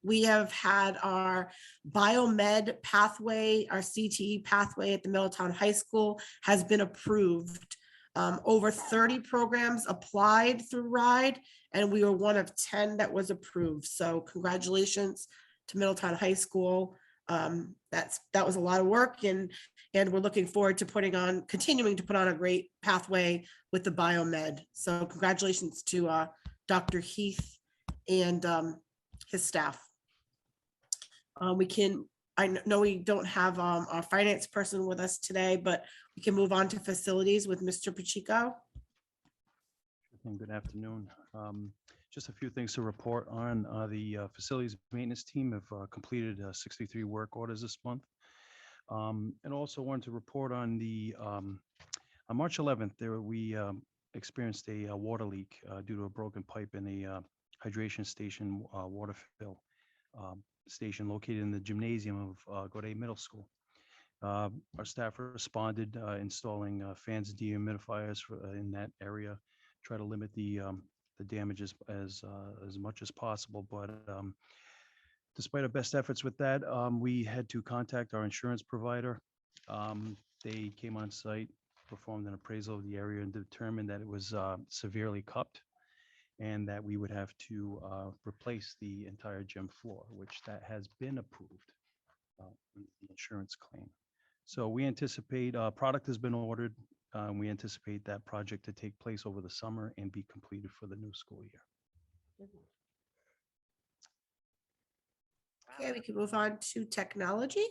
we have had our biomed pathway, our CTE pathway at the Middletown High School has been approved. Over 30 programs applied through RIDE, and we were one of 10 that was approved. So congratulations to Middletown High School. That was a lot of work, and we're looking forward to continuing to put on a great pathway with the biomed. So congratulations to Dr. Heath and his staff. I know we don't have our finance person with us today, but we can move on to facilities with Mr. Pacheco. And good afternoon. Just a few things to report on. The facilities maintenance team have completed 63 work orders this month. And also wanted to report on on March 11th, we experienced a water leak due to a broken pipe in a hydration station water fill station located in the gymnasium of Godet Middle School. Our staff responded, installing fans and dehumidifiers in that area, try to limit the damages as much as possible. But despite our best efforts with that, we had to contact our insurance provider. They came on site, performed an appraisal of the area, and determined that it was severely cupped, and that we would have to replace the entire gym floor, which that has been approved in the insurance claim. So we anticipate product has been ordered. We anticipate that project to take place over the summer and be completed for the new school year. Okay, we can move on to technology.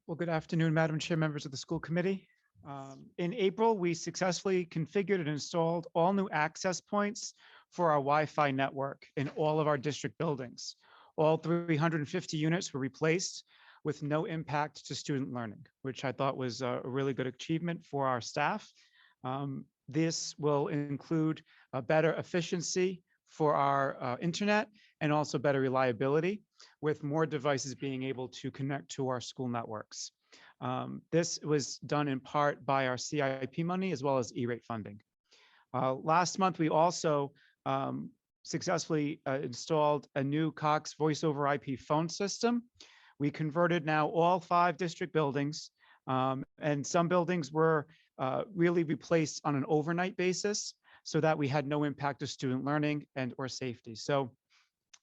Well, good afternoon, Madam Chair, members of the school committee. In April, we successfully configured and installed all new access points for our Wi-Fi network in all of our district buildings. All 350 units were replaced with no impact to student learning, which I thought was a really good achievement for our staff. This will include a better efficiency for our internet and also better reliability, with more devices being able to connect to our school networks. This was done in part by our CIP money as well as E-rate funding. Last month, we also successfully installed a new Cox voice over IP phone system. We converted now all 5 district buildings, and some buildings were really replaced on an overnight basis so that we had no impact to student learning and or safety. So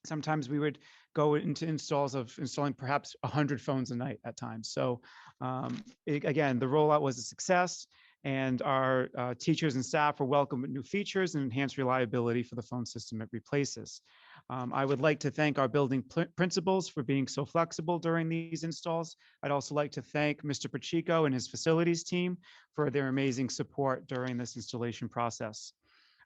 sometimes we would go into installing perhaps 100 phones a night at times. So again, the rollout was a success, and our teachers and staff were welcome with new features and enhanced reliability for the phone system it replaces. I would like to thank our building principals for being so flexible during these installs. I'd also like to thank Mr. Pacheco and his facilities team for their amazing support during this installation process.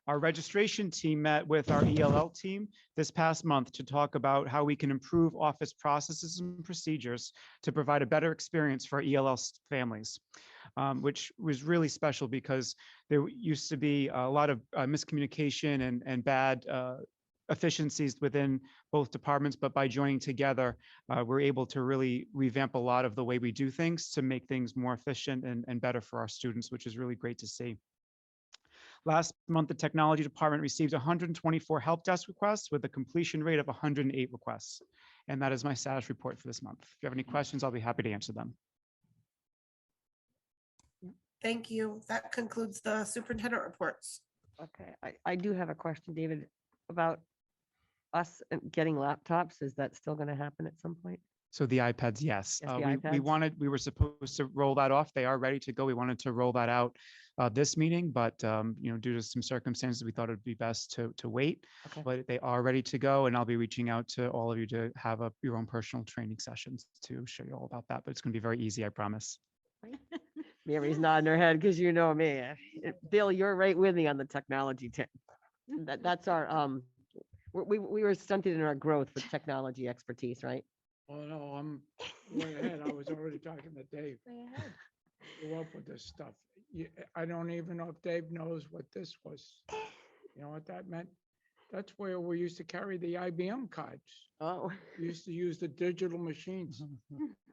Our registration team met with our ELL team this past month to talk about how we can improve office processes and procedures to provide a better experience for our ELL families, which was really special because there used to be a lot of miscommunication and bad efficiencies within both departments, but by joining together, we're able to really revamp a lot of the way we do things to make things more efficient and better for our students, which is really great to see. Last month, the technology department received 124 help desk requests with a completion rate of 108 requests. And that is my status report for this month. If you have any questions, I'll be happy to answer them. Thank you. That concludes the superintendent reports. Okay, I do have a question, David, about us getting laptops. Is that still going to happen at some point? So the iPads, yes. Yes, the We were supposed to roll that off. They are ready to go. We wanted to roll that out this meeting, but due to some circumstances, we thought it'd be best to wait. Okay. But they are ready to go, and I'll be reaching out to all of you to have your own personal training sessions to show you all about that. But it's going to be very easy, I promise. Mary's nodding her head because you know me. Bill, you're right with me on the technology tip. That's our, we were stunted in our growth with technology expertise, right? Oh, no, I'm way ahead. I was already talking to Dave. Grew up with this stuff. I don't even know if Dave knows what this was. You know what that meant? That's where we used to carry the IBM cards. Oh. We used to use the digital machines.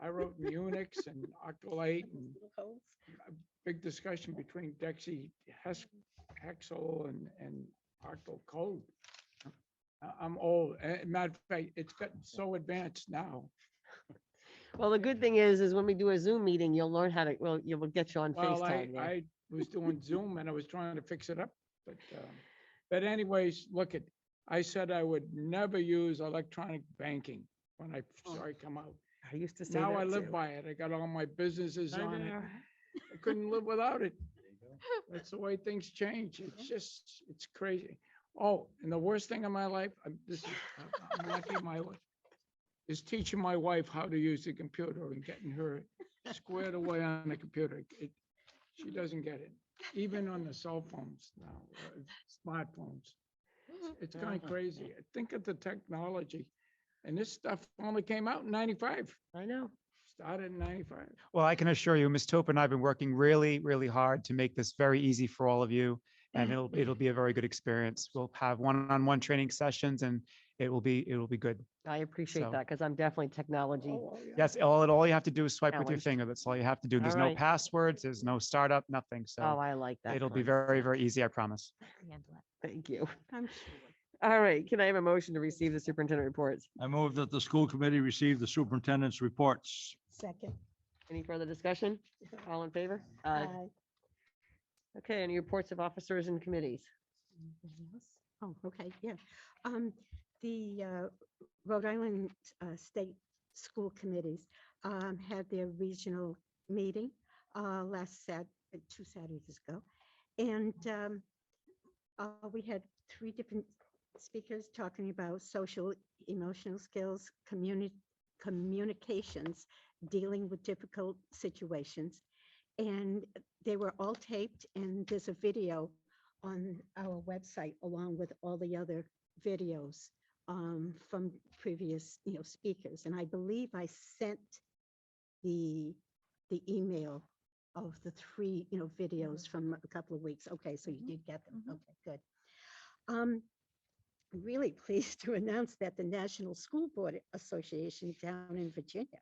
I wrote in Unix and Octal 8 and a big discussion between Dexy Hexel and Octal code. I'm old. Matter of fact, it's gotten so advanced now. Well, the good thing is when we do a Zoom meeting, you'll learn how to, well, you will get you on Well, FaceTime. there. I was doing Zoom and I was trying to fix it up, but anyways, I said I would never use electronic banking when I saw it come out. I used to say Now that I live too. by it. I got all my businesses I on it. know. I couldn't live without it. That's the way things change. It's crazy. Oh, and the worst thing in my life, I'm lucky in my life, is teaching my wife how to use the computer and getting her squared away on the computer. She doesn't get it, even on the cell phones now, smartphones. It's going crazy. Think of the technology. And this stuff only came out in 95, I know. started in 95. Well, I can assure you, Ms. Topa and I have been working really, really hard to make this very easy for all of you. And it'll be a very good experience. We'll have one-on-one training sessions and it will be good. I appreciate So- that because I'm definitely technology. Oh, yeah. Yes, all you have to do is swipe with your Challenged. finger. That's all you have to do. There's All no right. passwords, there's no startup, nothing. Oh, So I like that. it'll be concept. very, very easy, I promise. Thank you. I'm sure. All right, can I have a motion to receive the superintendent reports? I move that the school committee receive the superintendent's reports. Second. Any further discussion? All in favor? Aye. Okay, any reports of officers and committees? Anything else? Oh, okay, yeah. The Rhode Island State School Committees had their regional meeting two Saturdays ago. And we had 3 different speakers talking about social, emotional skills, communications, dealing with difficult situations. And they were all taped, and there's a video on our website along with all the other videos from previous, speakers. And I believe I sent the email of the 3, videos from a couple of weeks. Okay, so you did get them. Okay, good. I'm really pleased to announce that the National School Board Association down in Virginia,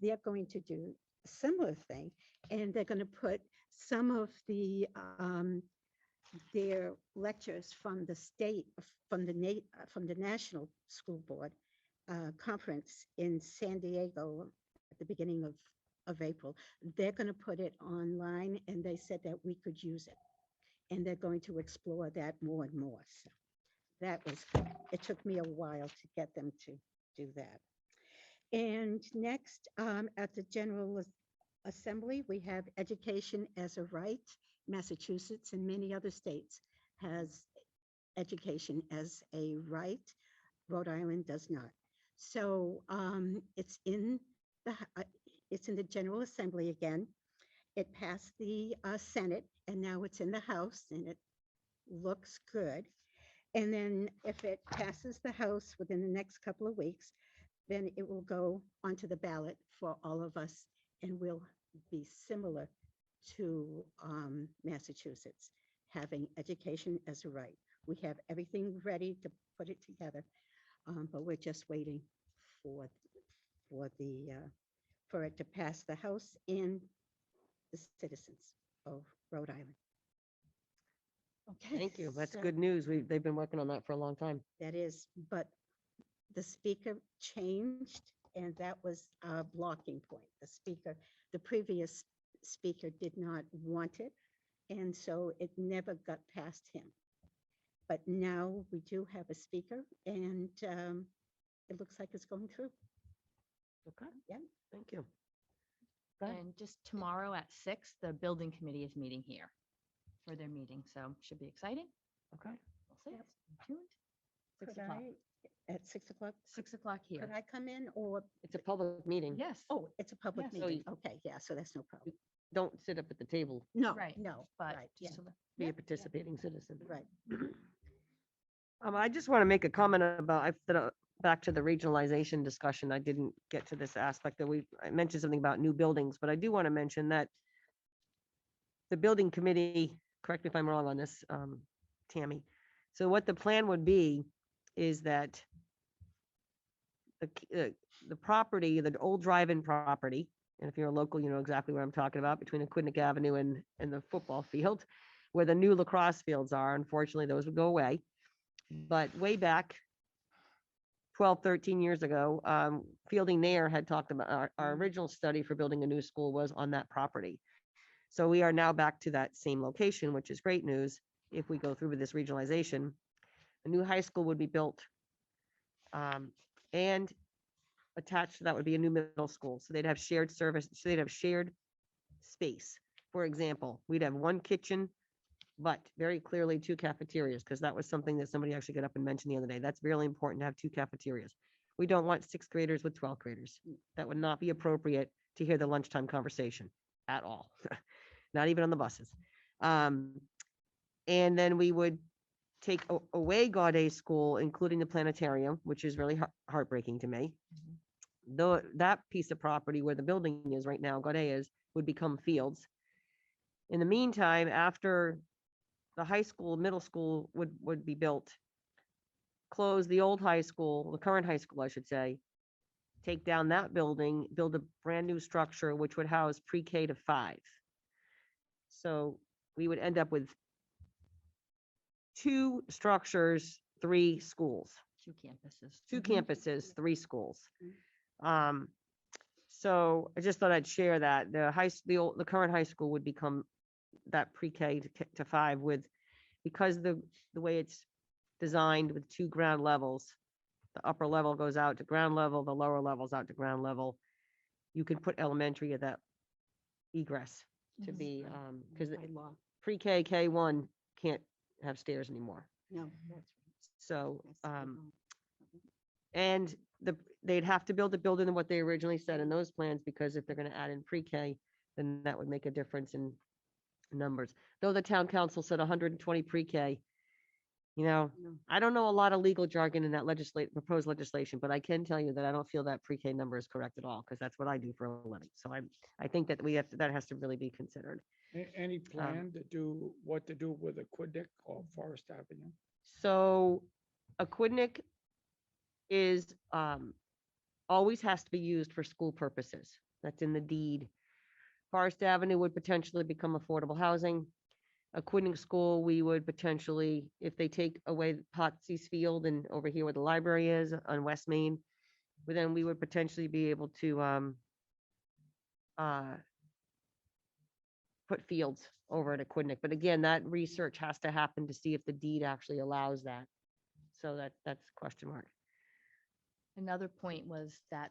they're going to do a similar thing, and they're going to put some of their lectures from the state, from the National School Board conference in San Diego at the beginning of April. They're going to put it online, and they said that we could use it. And they're going to explore that more and more. So that was good. It took me a while to get them to do that. And next, at the General Assembly, we have education as a right. Massachusetts and many other states has education as a right. Rhode Island does not. So it's in the General Assembly again. It passed the Senate, and now it's in the House, and it looks good. And then if it passes the House within the next couple of weeks, then it will go onto the ballot for all of us, and will be similar to Massachusetts, having education as a right. We have everything ready to put it together, but we're just waiting for it to pass the House and the citizens of Rhode Island. Okay. Thank you. That's so good news. They've been working on that for a long time. That is, but the speaker changed, and that was a blocking point. The previous speaker did not want it, and so it never got past him. But now we do have a speaker, and it looks like it's going through. Okay. Yeah. Thank you. Go ahead. And just tomorrow at 6, the building committee is meeting here for their meeting, so should be exciting. Okay. We'll see. Stay tuned. 6 Could o'clock. At 6 o'clock? 6 o'clock Could here. I come in, or, It's a public meeting. Yes. oh, it's a public Yes. So meeting? Okay, yeah, so that's no problem. Don't sit up at the table. No, Right, no, But right, yeah, just to let- Be Yeah. a participating citizen. right. I just want to make a comment about, back to the regionalization discussion. I didn't get to this aspect that I mentioned something about new buildings, but I do want to mention that the building committee, correct me if I'm wrong on this, Tammy. So what the plan would be is that the property, the old drive-in property, and if you're a local, you know exactly what I'm talking about, between Aquidneck Avenue and the football field, where the new lacrosse fields are. Unfortunately, those would go away. But way back 12, 13 years ago, Fielding Nair had talked about, our original study for building a new school was on that property. So we are now back to that same location, which is great news. If we go through with this regionalization, a new high school would be built. And attached to that would be a new middle school. So they'd have shared service, so they'd have shared space. For example, we'd have one kitchen, but very clearly two cafeterias, because that was something that somebody actually got up and mentioned the other day. That's really important to have two cafeterias. We don't want sixth graders with 12th graders. That would not be appropriate to hear the lunchtime conversation at all, not even on the buses. And then we would take away Gaudet School, including the planetarium, which is really heartbreaking to me. Though that piece of property where the building is right now, Gaudet is, would become fields. In the meantime, after the high school, middle school would be built, close the old high school, the current high school, I should say, take down that building, build a brand new structure, which would house pre-K to 5. So we would end up with 2 structures, 3 schools, 2 campuses. 2 campuses, 3 schools. So I just thought I'd share that the current high school would become that pre-K to 5 because the way it's designed with 2 ground levels. The upper level goes out to ground level, the lower level's out to ground level. You can put elementary at that egress to be, because By law. pre-K, K1 can't have stairs anymore. No, that's. So, that's the law. and they'd have to build a building than what they originally said in those plans, because if they're gonna add in pre-K, then that would make a difference in numbers. Though the town council said 120 pre-K, No. I don't know a lot of legal jargon in that proposed legislation, but I can tell you that I don't feel that pre-K number is correct at all, because that's what I do for a living. So I think that that has to really be considered. Any plan to do what to do with Aquidneck or Forest Avenue? So Aquidneck is, always has to be used for school purposes. That's in the deed. Forest Avenue would potentially become affordable housing. Aquidneck School, we would potentially, if they take away Potsy's Field and over here where the library is on West Main, then we would potentially be able to put fields over at Aquidneck. But again, that research has to happen to see if the deed actually allows that. So that's a question mark. Another point was that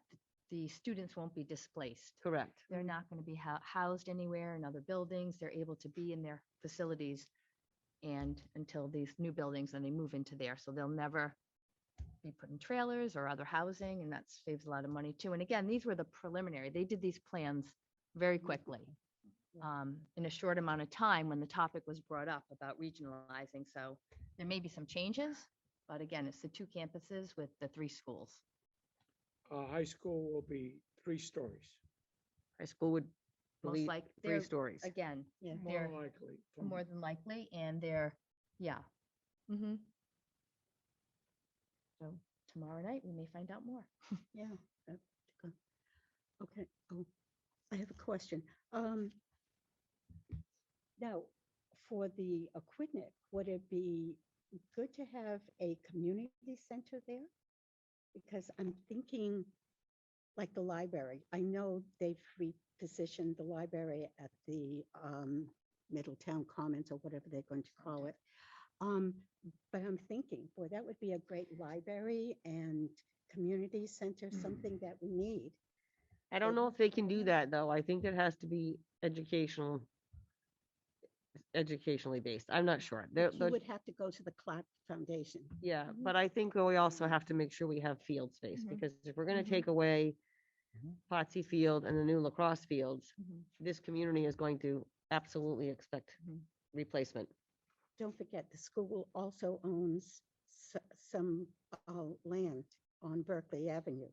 the students won't be displaced. Correct. They're not going to be housed anywhere in other buildings. They're able to be in their facilities and until these new buildings, and they move into there. So they'll never be put in trailers or other housing, and that saves a lot of money too. And again, these were the preliminary. They did these plans very quickly in a short amount of time when the topic was brought up about regionalizing. So there may be some changes, but again, it's the 2 campuses with the 3 schools. High school will be 3 stories, High school would Most believe like 3 they're stories. again, Yeah. they're more likely. from- more than likely, and they're, yeah. Mm-hmm. So tomorrow night, we may find out more. Yeah. that's good. Okay. Oh, I have a question. Now, for the Aquidneck, would it be good to have a community center there? Because I'm thinking like the library. I know they've repositioned the library at the Middletown Commons or whatever they're going to call it. But I'm thinking, boy, that would be a great library and community center, something that we need. I don't know if they can do that, though. I think it has to be educationally based. I'm not sure. But you would have to go to the Clark Foundation. Yeah, but I think we also have to make sure we have field space, Mhm. because if we're gonna Mhm. take away Potsy Field and the new lacrosse fields, Mhm. this community is going to absolutely expect Mhm. replacement. Don't forget, the school also owns some land on Berkeley Avenue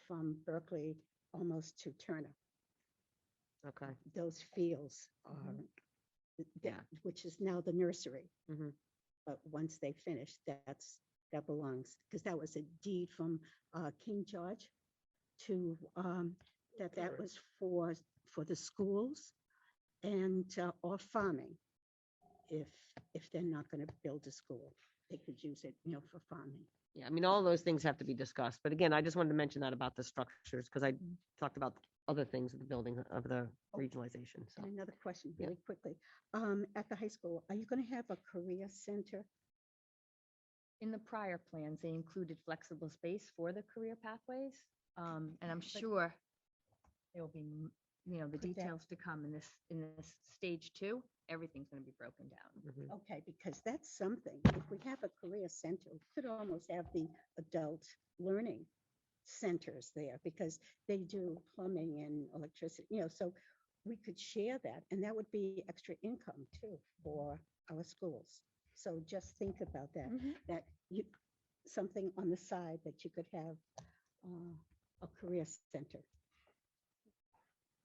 from Berkeley almost to Turner. Okay. Those fields are, Yeah. which is now the nursery. Mhm. But once they finish, that belongs, because that was a deed from King George to, that was for the schools and, or farming. If they're not going to build a school, they could use it, for farming. Yeah, I mean, all those things have to be discussed, but again, I just wanted to mention that about the structures, because I talked about other things of the building of the regionalization, so. And another question, Yeah. really quickly. At the high school, are you going to have a career center? In the prior plans, they included flexible space for the career pathways. And I'm sure there will be, the Could that- details to come in this stage 2. Everything's going to be broken down. Mhm. Okay, because that's something. If we have a career center, we could almost have the adult learning centers there because they do plumbing and electricity, so we could share that and that would be extra income too for our schools. So just think about that, that something on the side that you could have a career center.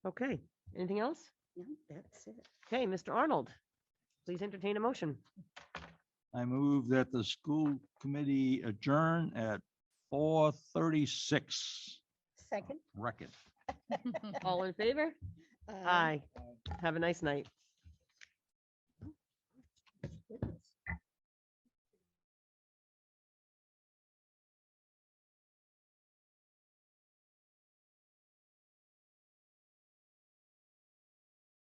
Okay, anything else? Yeah, that's it. Okay, Mr. Arnold, please entertain a motion. I move that the school committee adjourn at 4:36. Second. Record. All in favor? Aye. Have a nice night. Goodness.